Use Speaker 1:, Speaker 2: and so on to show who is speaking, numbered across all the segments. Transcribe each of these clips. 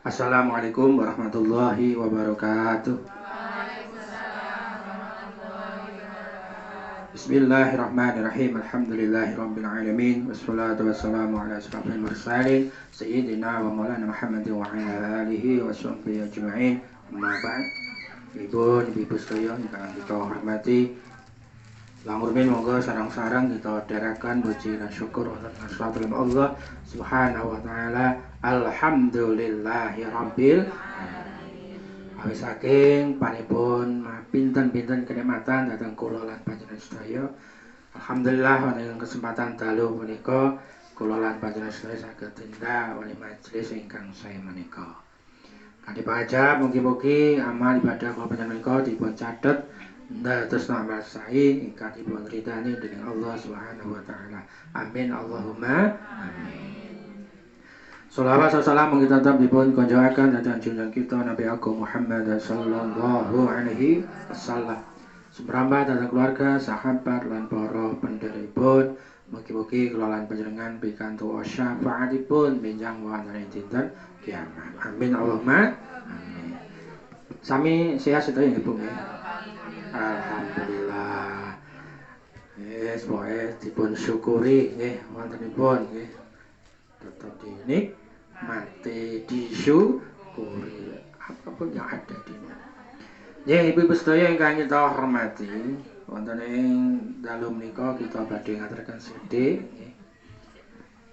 Speaker 1: Assalamualaikum warahmatullahi wabarakatuh. Bismillahirrahmanirrahim. Alhamdulillahirabbil alamin wassalatu wassalamu ala asyrafil mursalin sayyidina wa maulana Muhammadin wa ala alihi washabbihi ajmain. Amma ba'd. Ibu sedaya ingkang kita hormati, Langurmin monggo sarang-sarang kita derakan puji dan syukur atas hasratul Allah Subhanahu wa taala. Alhamdulillahirabbil alamin. Awis saking panipun pinten-pinten kenikmatan dhateng kula lan panjenengan sedaya. Alhamdulillah wonten kesempatan dalu punika kula lan panjenengan sedaya saged tindak wali majelis ingkang saya menika. Kanthi pangajap mugi-mugi amal ibadah kula panjenengan menika dipun catet terus amal sae ingkang dipun ridani dening Allah Subhanahu wa taala. Amin Allahumma amin. Shalawat salam kita tetap dipun konjoaken dhateng junjungan kita Nabi Agung Muhammad sallallahu alaihi wasallam. Sebrambah dhateng keluarga, sahabat lan para pendheripun. Mugi-mugi kula lan panjenengan pikantuk syafaatipun benjang wonten dinten kiamat. Amin Allahumma amin. Sami sehat sedaya nggih Bu nggih. Alhamdulillah. Yes, pokoke dipun syukuri nggih wontenipun nggih. Tetap dinikmati, disyukuri apapun yang ada di dunia. Ya, ibu-ibu sedaya ingkang kita hormati, wonten ing dalu menika kita badhe ngaturaken sithik nggih.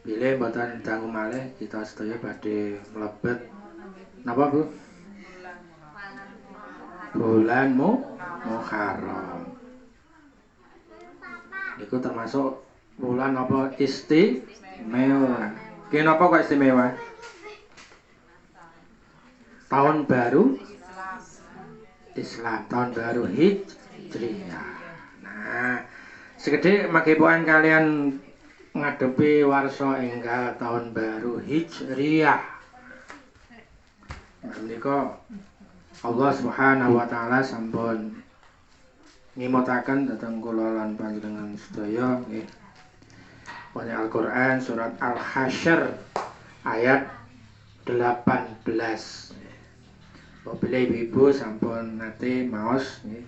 Speaker 1: Bilih mboten dangu malih kita sedaya badhe mlebet napa Bu? Bulan Muharram. Iku termasuk bulan apa istimewa. Kenapa kok istimewa? Tahun baru Islam, tahun baru Hijriyah. Nah, segede magepokan kalian ngadepi warsa enggal tahun baru Hijriyah. Menika Allah Subhanahu wa taala sampun ngimutaken dhateng kula lan panjenengan sedaya nggih. Wonten Al-Qur'an surat Al-Hasyr ayat 18. Bila ibu sampun nate maos nggih.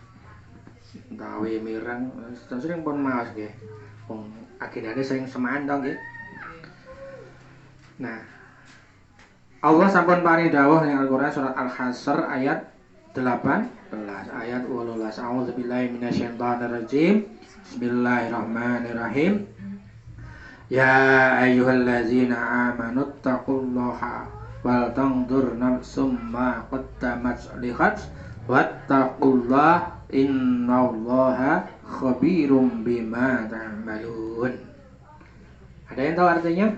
Speaker 1: Utawi mireng sering pun maos nggih. Wong agendane sing semaan to nggih. Nah, Allah sampun paring dawuh ning Al-Qur'an surat Al-Hasyr ayat 18 ayat 18. A'udzubillahi minasyaitonirrajim. Bismillahirrahmanirrahim. Ya ayyuhallazina amanu taqullaha wal tanzur nafsum ma qaddamat lighad wattaqullaha innallaha khabirum bima ta'malun. Ada yang tahu artinya?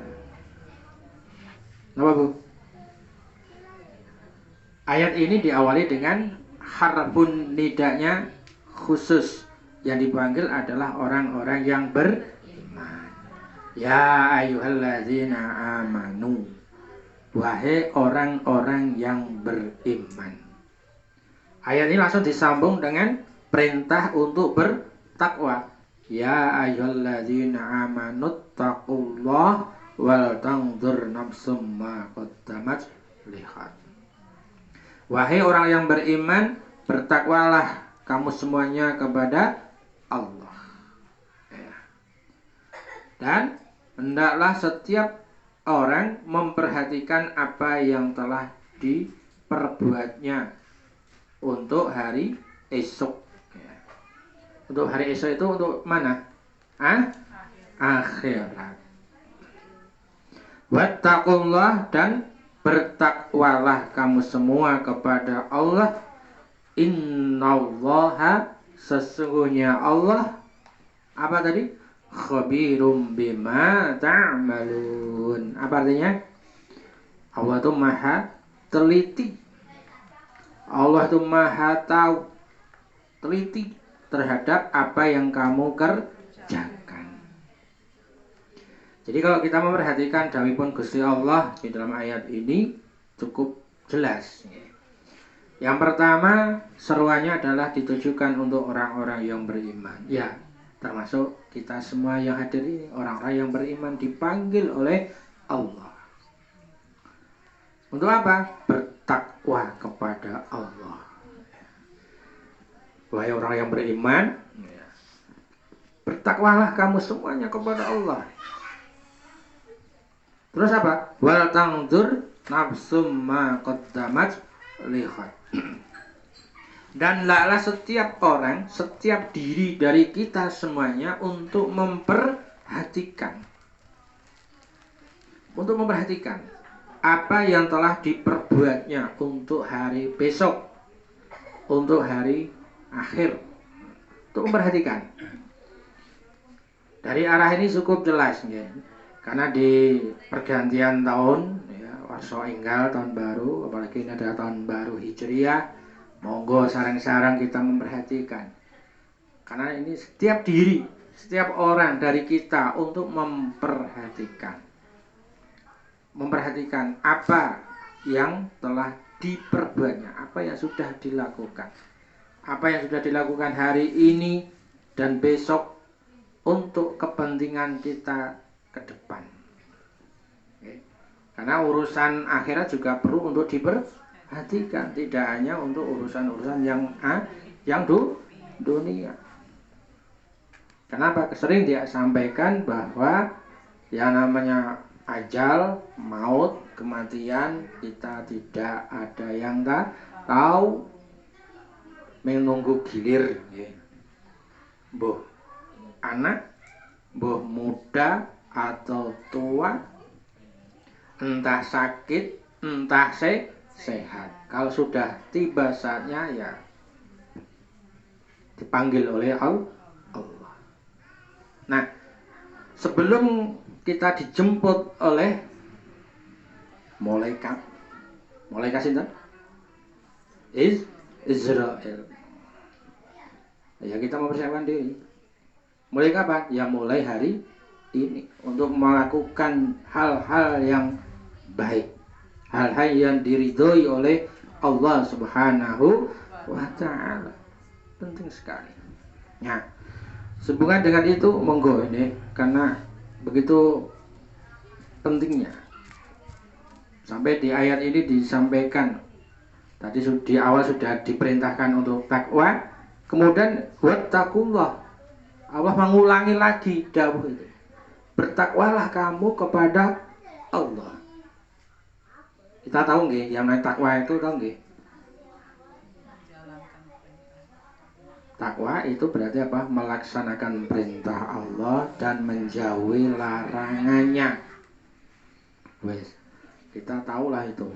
Speaker 1: Napa Bu? Ayat ini diawali dengan harfun nidanya khusus, yang dipanggil adalah orang-orang yang beriman. Ya ayyuhallazina amanu, wahai orang-orang yang beriman. Ayat ini langsung disambung dengan perintah untuk bertakwa. Ya ayyuhallazina amanu taqullaha wal tanzur nafsum ma qaddamat lighad. Wahai orang yang beriman, bertakwalah kamu semuanya kepada Allah. Ya. Dan hendaklah setiap orang memperhatikan apa yang telah diperbuatnya untuk hari esok. Ya. Untuk hari esok itu untuk mana? Akhirat. Wattaqullah, dan bertakwalah kamu semua kepada Allah. Innallaha, sesungguhnya Allah, apa tadi? Khabirum bima ta'malun. Apa artinya? Allah itu maha teliti. Allah itu maha tahu, teliti terhadap apa yang kamu kerjakan. Jadi kalau kita memperhatikan dawuhipun Gusti Allah di dalam ayat ini cukup jelas. Yang pertama, seruannya adalah ditujukan untuk orang-orang yang beriman. Ya, termasuk kita semua yang hadir ini, orang-orang yang beriman dipanggil oleh Allah. Untuk apa? Bertakwa kepada Allah. Wahai orang yang beriman, bertakwalah kamu semuanya kepada Allah. Terus apa? Wal tangdur nafsum ma qaddamat lihat. Dan hendaklah setiap orang, setiap diri dari kita semuanya untuk memperhatikan apa yang telah diperbuatnya untuk hari besok, untuk hari akhir, untuk memperhatikan. Dari arah ini cukup jelas ya. Karena di pergantian tahun ya, Warsa Enggal tahun baru, apalagi ini adalah tahun baru Hijriah, monggo sarang-sarang kita memperhatikan. Karena ini setiap diri, setiap orang dari kita untuk memperhatikan apa yang telah diperbuatnya, apa yang sudah dilakukan, apa yang sudah dilakukan hari ini dan besok untuk kepentingan kita ke depan. Oke. Karena urusan akhirat juga perlu untuk diperhatikan, tidak hanya untuk urusan-urusan yang dunia. Kenapa? Sering dia sampaikan bahwa yang namanya ajal, maut, kematian, kita tidak ada yang tahu, menunggu gilir. Mbuh anak, mbuh muda atau tua, entah sakit, entah sehat. Kalau sudah tiba saatnya ya dipanggil oleh Allah. Nah, sebelum kita dijemput oleh malaikat sinten? Israel. Ya kita mempersiapkan diri. Mulai kapan? Ya mulai hari ini untuk melakukan hal-hal yang baik, hal-hal yang diridhoi oleh Allah Subhanahu wa Ta'ala. Penting sekali. Nah, sehubungan dengan itu monggo ini karena begitu pentingnya. Sampai di ayat ini disampaikan tadi di awal sudah diperintahkan untuk takwa, kemudian wattaqullah. Allah mengulangi lagi dawuh itu. Bertakwalah kamu kepada Allah. Kita tahu nggih, yang namanya takwa itu tahu nggih? Takwa itu berarti apa? Melaksanakan perintah Allah dan menjauhi larangannya. Wes, kita tahulah itu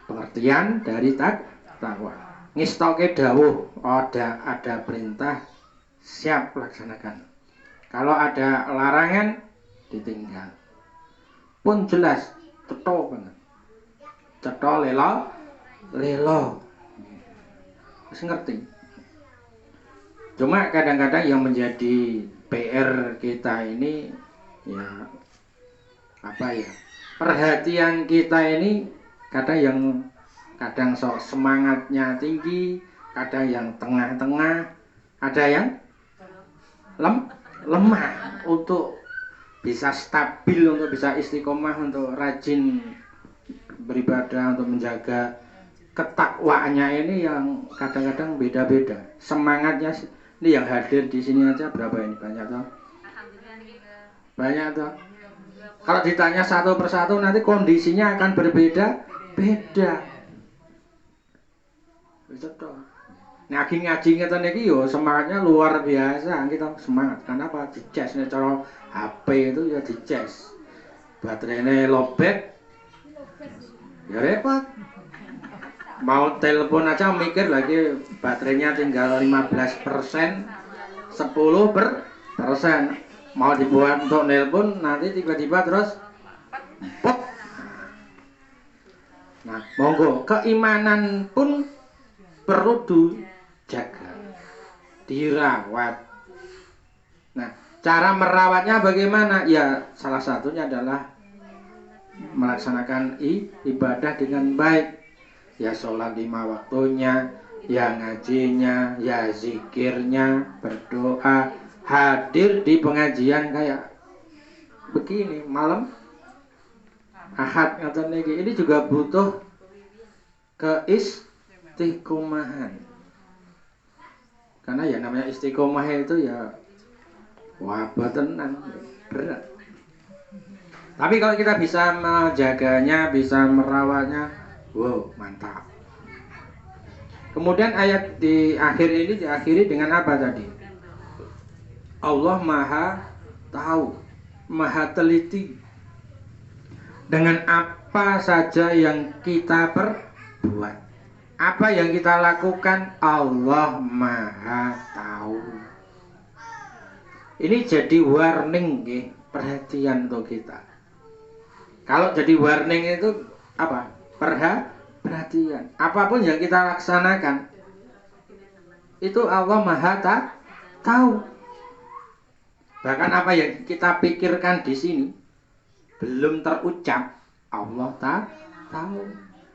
Speaker 1: pengertian dari takwa. Ngistoke dawuh, ada perintah siap laksanakan. Kalau ada larangan ditinggal. Pun jelas, cetha banget. Cetha lelo. Wis ngerti. Cuma kadang-kadang yang menjadi PR kita ini ya apa ya? Perhatian kita ini kadang semangatnya tinggi, kadang yang tengah-tengah, ada yang lemah untuk bisa stabil, untuk bisa istiqomah, untuk rajin beribadah, untuk menjaga ketakwaannya ini yang kadang-kadang beda-beda. Semangatnya ini yang hadir di sini aja berapa ini? Banyak toh? Banyak toh? Kalau ditanya satu persatu nanti kondisinya akan berbeda-beda. Bisa toh? Ngaji ngeten iki yo semangatnya luar biasa, kita semangat. Kenapa? Dicas nek cara HP itu ya dicas. Baterainya lobet. Ya repot. Mau telepon aja mikir lagi baterainya tinggal 15%, 10%. Mau dibuat untuk nelpon nanti tiba-tiba terus pop. Nah, monggo keimanan pun perlu dijaga, dirawat. Nah, cara merawatnya bagaimana? Ya, salah satunya adalah melaksanakan ibadah dengan baik. Ya sholat 5 waktunya, ya ngajinya, ya zikirnya, berdoa, hadir di pengajian kayak begini malam ahad ngoten niki. Ini juga butuh keistiqomahan. Karena ya namanya istiqomah itu ya wabah tenan, berat. Tapi kalau kita bisa menjaganya, bisa merawatnya, wow, mantap. Kemudian ayat di akhir ini diakhiri dengan apa tadi? Allah Maha tahu, Maha teliti dengan apa saja yang kita perbuat. Apa yang kita lakukan, Allah Maha tahu. Ini jadi warning, perhatian untuk kita. Kalau jadi warning itu apa? Perhatian. Apapun yang kita laksanakan, itu Allah Maha tahu. Bahkan apa yang kita pikirkan di sini belum terucap, Allah tahu.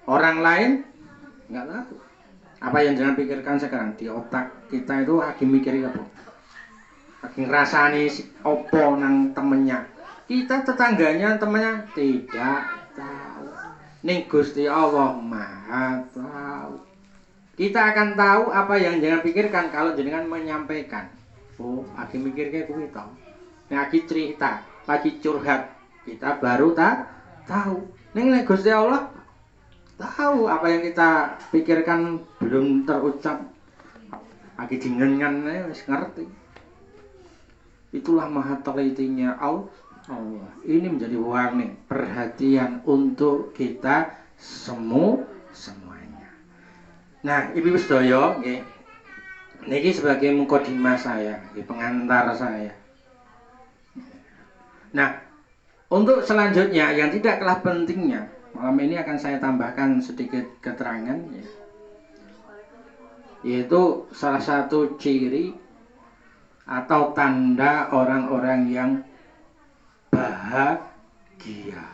Speaker 1: Orang lain nggak tahu. Apa yang jangan pikirkan sekarang di otak kita itu lagi mikir apa? Lagi ngrasani opo nang temennya. Kita tetangganya, temennya tidak tahu. Ning Gusti Allah Maha tahu. Kita akan tahu apa yang jangan pikirkan kalau jenengan menyampaikan. Oh, lagi mikir kayak kuwi to. Lagi cerita, lagi curhat, kita baru tahu. Ning Gusti Allah tahu apa yang kita pikirkan belum terucap. Lagi dingengan wis ngerti. Itulah maha telitinya Allah. Ini menjadi warning, perhatian untuk kita semuanya. Nah, Ibu sedaya nggih. Niki sebagai mukadimah saya, pengantar saya. Nah, untuk selanjutnya yang tidak kalah pentingnya, malam ini akan saya tambahkan sedikit keterangan ya. Yaitu salah satu ciri atau tanda orang-orang yang bahagia.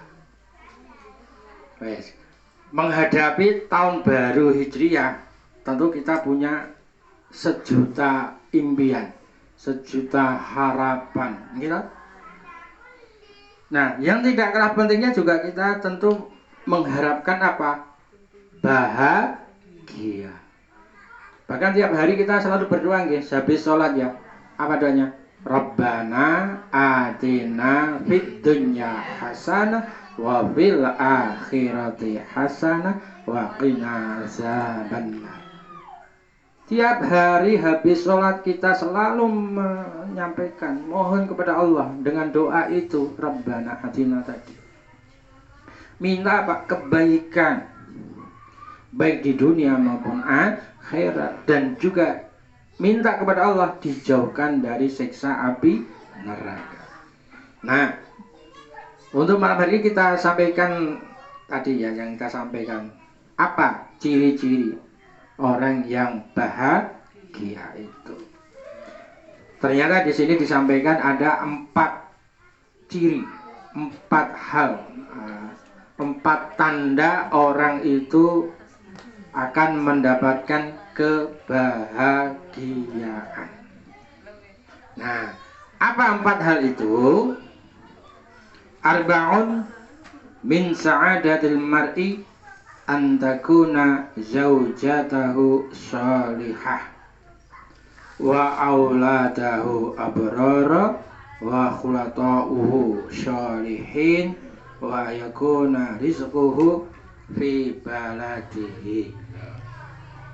Speaker 1: Wes, menghadapi tahun baru Hijriah, tentu kita punya sejuta impian, sejuta harapan, gitu. Nah, yang tidak kalah pentingnya juga kita tentu mengharapkan apa? Bahagia. Bahkan tiap hari kita selalu berdoa, guys, habis sholat ya. Apa doanya? Rabbana atina fid dunya hasanah wa fil akhirati hasanah wa qina azabannar. Tiap hari habis sholat kita selalu menyampaikan, mohon kepada Allah dengan doa itu, Rabbana atina tadi. Minta apa? Kebaikan, baik di dunia maupun akhirat, dan juga minta kepada Allah dijauhkan dari siksa api neraka. Nah, untuk malam hari ini kita sampaikan tadi ya, yang kita sampaikan apa ciri-ciri orang yang bahagia itu. Ternyata di sini disampaikan ada 4 ciri, 4 hal, 4 tanda orang itu akan mendapatkan kebahagiaan. Nah, apa 4 hal itu? Arba'un min sa'adatil mar'i an takuna zaujatahu salihah wa auladahu abrara wa khulata'uhu salihin wa yakuna rizquhu fi baladihi.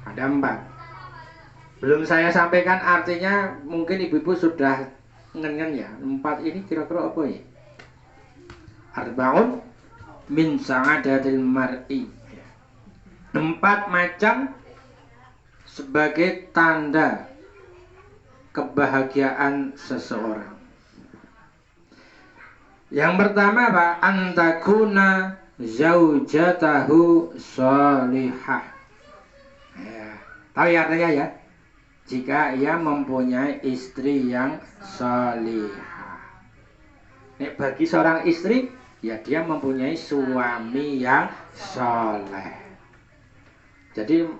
Speaker 1: Ada 4. Belum saya sampaikan artinya, mungkin ibu-ibu sudah ngen-ngen ya. 4 ini kira-kira apa ya? Arba'un min sa'adatil mar'i. 4 macam sebagai tanda kebahagiaan seseorang. Yang pertama apa? Antakuna zaujatahu salihah. Ya, tahu ya artinya ya? Jika ia mempunyai istri yang salihah. Nek bagi seorang istri, ya dia mempunyai suami yang soleh. Jadi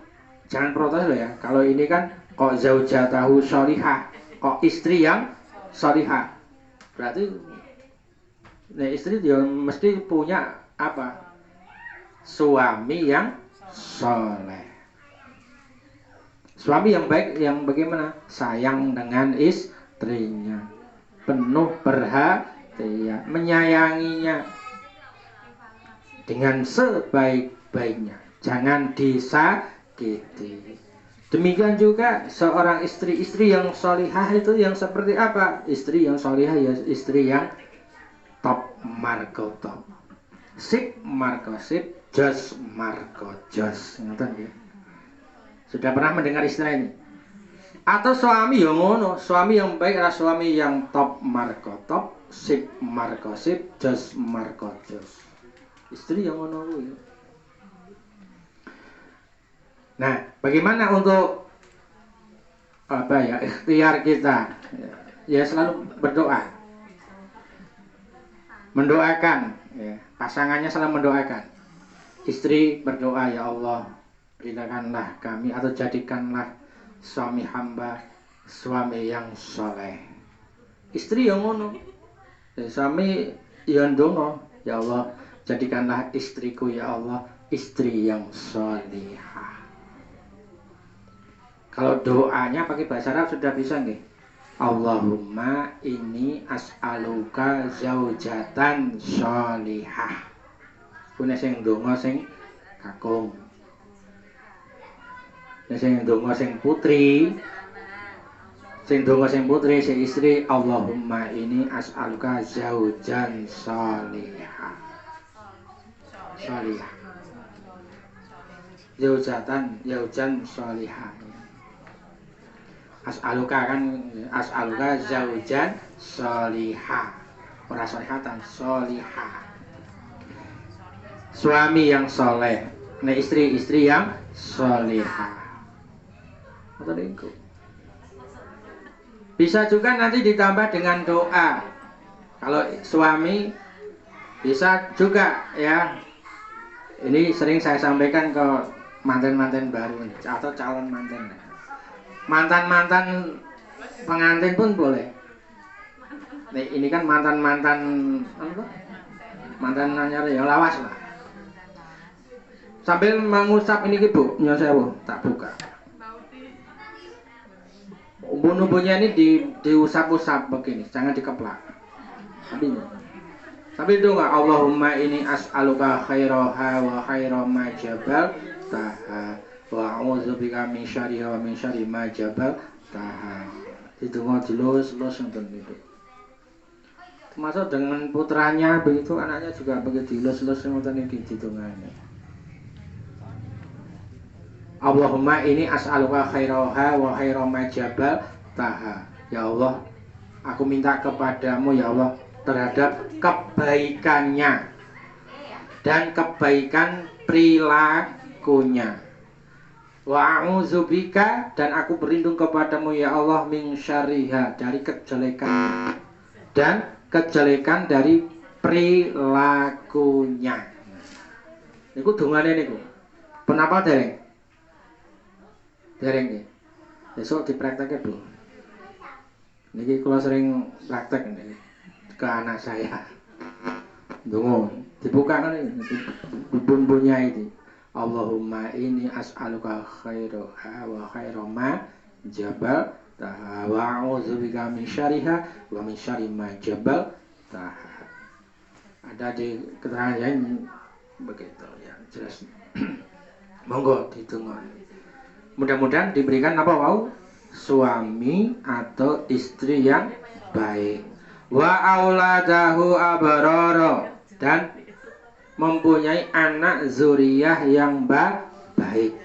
Speaker 1: jangan protes loh ya. Kalau ini kan kok zaujatahu salihah, kok istri yang salihah. Berarti nek istri dia mesti punya apa? Suami yang soleh. Suami yang baik yang bagaimana? Sayang dengan istrinya, penuh perhatian, menyayanginya dengan sebaik-baiknya, jangan disakiti. Demikian juga seorang istri yang solihah itu yang seperti apa? Istri yang solihah ya istri yang top marko top, sip marko sip, jos marko jos. Ngerti ya? Sudah pernah mendengar istilah ini? Atau suami yang ngono, suami yang baik adalah suami yang top marko top, sip marko sip, jos marko jos. Istri yang ngono ya. Nah, bagaimana untuk apa ya ikhtiar kita? Ya selalu berdoa, mendoakan. Ya, pasangannya selalu mendoakan. Istri berdoa, ya Allah, berikanlah kami atau jadikanlah suami hamba suami yang soleh. Istri yang ngono, ya, suami yang dongo, ya Allah, jadikanlah istriku ya Allah istri yang solihah. Kalau doanya pakai bahasa Arab sudah bisa nggih? Allahumma inni as'aluka zaujatan sholihah. Kuwi sing ndonga sing kakung. Nek sing ndonga sing putri, sing istri, Allahumma inni as'aluka zaujan sholihah. Sholihah. Zaujan sholihah. As'aluka zaujan sholihah. Ora sholihatan, sholihah. Suami yang soleh. Nah, istri yang sholihah. Bisa juga nanti ditambah dengan doa. Kalau suami bisa juga ya. Ini sering saya sampaikan ke manten-manten baru atau calon manten. Mantan-mantan pengantin pun boleh. Nih, ini kan mantan-mantan apa? Mantan anyar ya lawas lah. Sambil mengusap ini Bu, nyuwun sewu, tak buka. Umbu-umbunya ini diusap-usap begini, jangan dikeplak. Tapi itu enggak, Allahumma ini as'aluka khairaha wa khaira ma jabal taha wa a'udzubika min syarriha wa min syarri ma jabal taha. Ditunggu dilus-lus ngoten niku. Termasuk dengan putranya begitu, anaknya juga begitu dilus-lus ngoten iki ditungane. Allahumma ini as'aluka khairaha wa khaira ma jabal taha. Ya Allah, aku minta kepadamu ya Allah terhadap kebaikannya dan kebaikan perilakunya. Wa a'udzubika, dan aku berlindung kepadamu ya Allah min syarriha, dari kejelekan dan kejelekan dari perilakunya. Niku dongane niku. Penapa dereng? Dereng nggih. Besok dipraktekke, Bu. Niki kula sering praktek niki ke anak saya. Dongo, dibuka kan ini bumbunya ini. Allahumma ini as'aluka khairaha wa khaira ma jabal taha wa a'udzubika min syarriha wa min syarri ma jabal taha. Ada di keterangan yang begitu ya, jelas. Monggo ditunggu. Mudah-mudahan diberikan apa mau? Suami atau istri yang baik. Wa auladahu abarara, dan mempunyai anak zuriyah yang baik.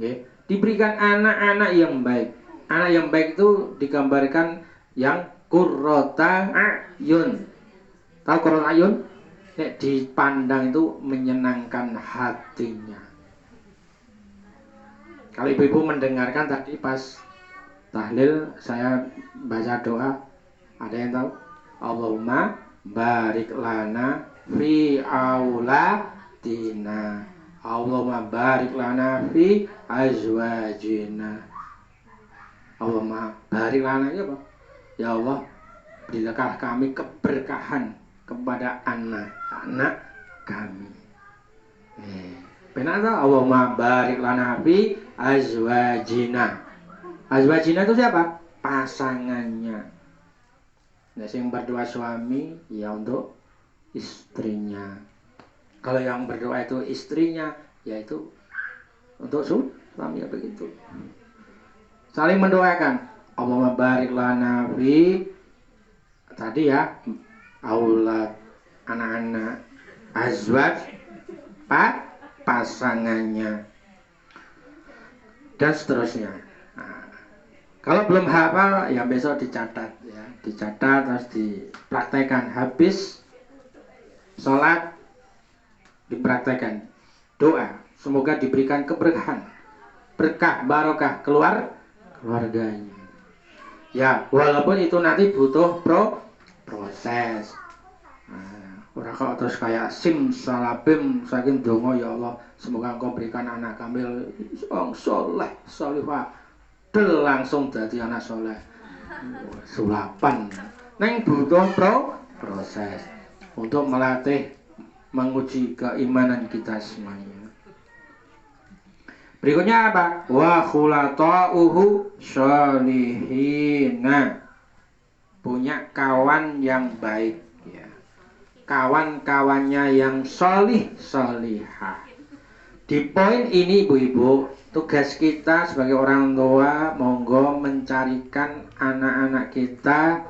Speaker 1: Okay. Diberikan anak-anak yang baik. Anak yang baik itu digambarkan yang qurrata ayun. Tahu qurrata ayun? Nek dipandang itu menyenangkan hatinya. Kalau ibu-ibu mendengarkan tadi pas tahlil saya baca doa, ada yang tahu? Allahumma barik lana fi auladina, Allahumma barik lana fi azwajina. Allahumma barik lana ya apa? Ya Allah, berikanlah kami keberkahan kepada anak-anak kami. Benar tak? Allahumma barik lana fi azwajina. Azwajina itu siapa? Pasangannya. Nah, yang berdoa suami ya untuk istrinya. Kalau yang berdoa itu istrinya, yaitu untuk suami ya begitu. Saling mendoakan. Allahumma barik lana fi tadi ya, aulad, anak-anak, azwaj, pasangannya, dan seterusnya. Nah, kalau belum hafal ya besok dicatat ya, dicatat terus dipraktekkan. Habis sholat dipraktekkan doa, semoga diberikan keberkahan, berkah, barokah keluarganya. Ya, walaupun itu nanti butuh proses. Nah, orang kok terus kayak simsalabim saking dongo, ya Allah, semoga Engkau berikan anak kamil yang soleh, solihah, langsung jadi anak soleh. Sulapan. Neng butuh proses untuk melatih, menguji keimanan kita semuanya. Berikutnya apa? Wa khulata'uhu sholihina. Punya kawan yang baik ya. Kawan-kawannya yang solihah. Di poin ini ibu-ibu, tugas kita sebagai orang tua monggo mencarikan anak-anak kita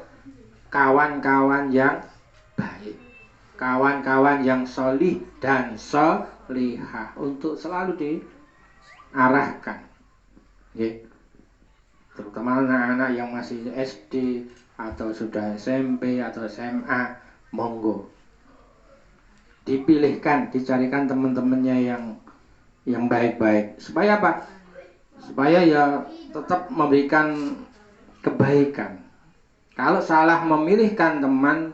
Speaker 1: kawan-kawan yang baik, kawan-kawan yang solih dan solihah untuk selalu diarahkan, terutama anak-anak yang masih SD atau sudah SMP atau SMA, monggo dipilihkan, dicarikan teman-temannya yang baik-baik. Supaya apa? Supaya ya tetap memberikan kebaikan. Kalau salah memilihkan teman,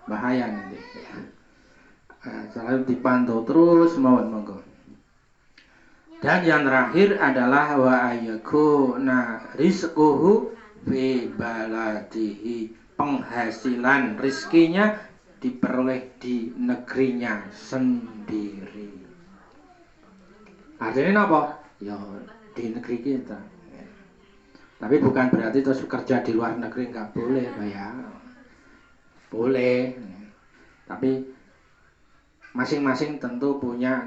Speaker 1: bahaya nanti. Selalu dipantau terus, monggo. Dan yang terakhir adalah wa ayakuna rizquhu fi baladihi. Penghasilan rizkinya diperoleh di negerinya sendiri. Artinya apa? Ya di negeri kita. Tapi bukan berarti terus kerja di luar negeri nggak boleh, ya. Boleh. Tapi masing-masing tentu punya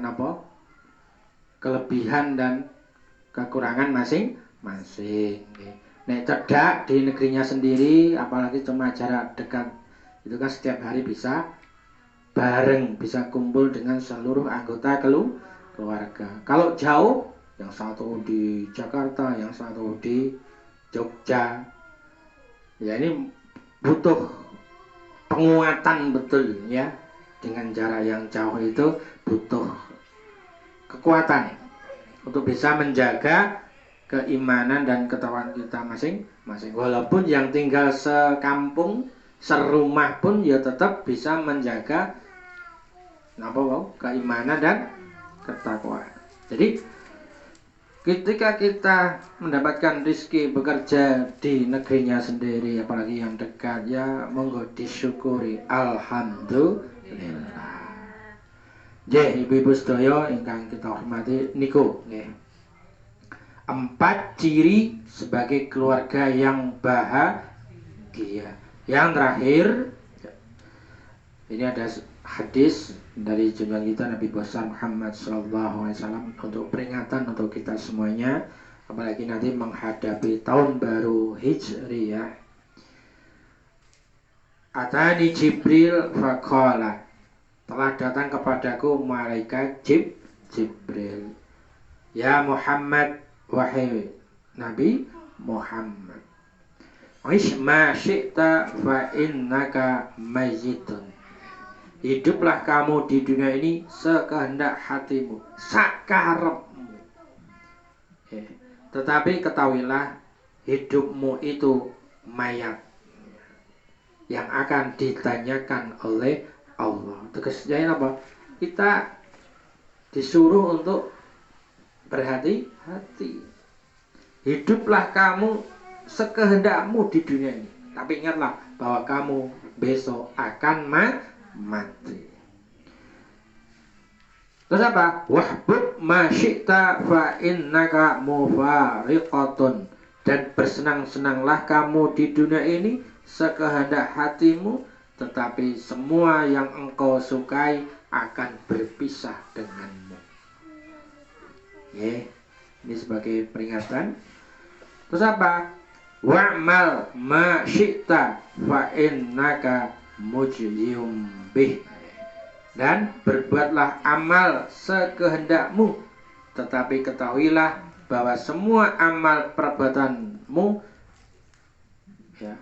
Speaker 1: kelebihan dan kekurangan masing-masing. Nek cedak di negerinya sendiri, apalagi cuma jarak dekat, itu kan setiap hari bisa bareng, bisa kumpul dengan seluruh anggota keluarga. Kalau jauh, yang satu di Jakarta, yang satu di Jogja, ya ini butuh penguatan betul ya. Dengan jarak yang jauh itu butuh kekuatan untuk bisa menjaga keimanan dan ketakwaan kita masing-masing. Walaupun yang tinggal sekampung, serumah pun ya tetap bisa menjaga keimanan dan ketakwaan. Jadi ketika kita mendapatkan rezeki bekerja di negerinya sendiri, apalagi yang dekat, ya monggo disyukuri, alhamdulillah. Nggih, ibu-ibu sedaya ingkang kita hormati, niku nggih. 4 ciri sebagai keluarga yang bahagia. Yang terakhir, ini ada hadis dari junjungan kita Nabi besar Muhammad SAW untuk peringatan untuk kita semuanya, apalagi nanti menghadapi tahun baru Hijriyah. Atani Jibril faqala, telah datang kepadaku malaikat Jibril. Ya Muhammad, wahai Nabi Muhammad, ish ma syi'ta fa innaka mayyitun. Hiduplah kamu di dunia ini sekehendak hatimu, sakarepmu. Tetapi ketahuilah, hidupmu itu mayat yang akan ditanyakan oleh Allah. Tegasnya apa? Kita disuruh untuk berhati-hati. Hiduplah kamu sekehendakmu di dunia ini, tapi ingatlah bahwa kamu besok akan mati. Terus apa? Wahbub ma syi'ta fa innaka mufariqatun. Dan bersenang-senanglah kamu di dunia ini sekehendak hatimu, tetapi semua yang engkau sukai akan berpisah denganmu. Ini sebagai peringatan. Terus apa? Wa'mal ma syi'ta fa innaka mujziyum bih. Dan berbuatlah amal sekehendakmu, tetapi ketahuilah bahwa semua amal perbuatanmu ya,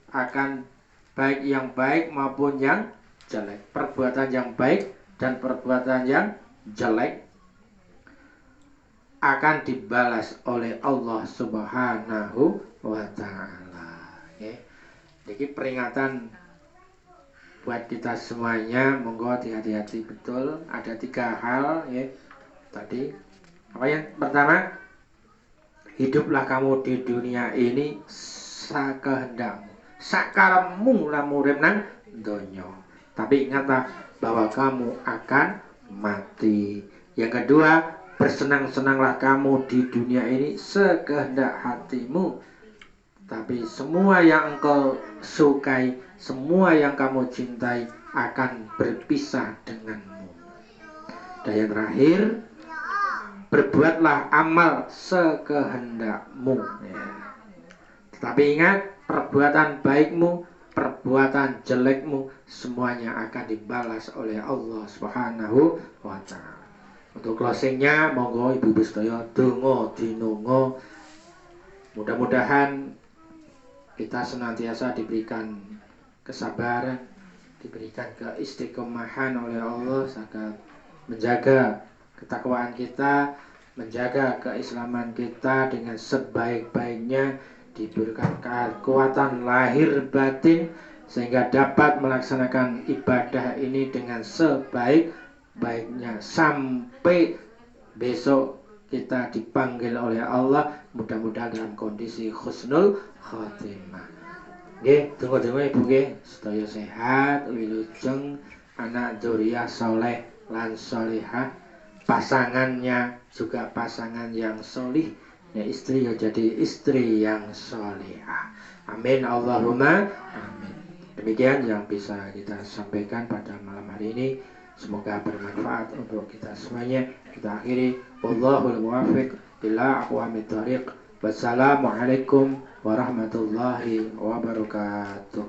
Speaker 1: akan baik yang baik maupun yang jelek. Perbuatan yang baik dan perbuatan yang jelek akan dibalas oleh Allah Subhanahu wa ta'ala. Jadi peringatan buat kita semuanya, monggo hati-hati betul. Ada 3 hal ya. Tadi apa yang pertama? Hiduplah kamu di dunia ini sakehendakmu, sakarepmu lamun urip nang donya. Tapi ingatlah bahwa kamu akan mati. Yang kedua, bersenang-senanglah kamu di dunia ini sekehendak hatimu, tapi semua yang engkau sukai, semua yang kamu cintai akan berpisah denganmu. Dan yang terakhir, berbuatlah amal sekehendakmu ya. Tetapi ingat, perbuatan baikmu, perbuatan jelekmu, semuanya akan dibalas oleh Allah Subhanahu wa ta'ala. Untuk closingnya, monggo ibu-ibu sedaya donga dinunga, mudah-mudahan kita senantiasa diberikan kesabaran, diberikan keistiqomahan oleh Allah agar menjaga ketakwaan kita, menjaga keislaman kita dengan sebaik-baiknya, diberikan kekuatan lahir batin sehingga dapat melaksanakan ibadah ini dengan sebaik-baiknya sampai besok kita dipanggil oleh Allah, mudah-mudahan dalam kondisi husnul khotimah. Nggih, tunggu-tunggu Ibu nggih, sedaya sehat, wilujeng, anak dzurriyyah saleh lan salihah, pasangannya juga pasangan yang solih, ya istri ya jadi istri yang solihah. Amin Allahumma amin. Demikian yang bisa kita sampaikan pada malam hari ini. Semoga bermanfaat untuk kita semuanya. Kita akhiri, wallahul muwaffiq ila aqwamit thoriq. Wassalamualaikum warahmatullahi wabarakatuh.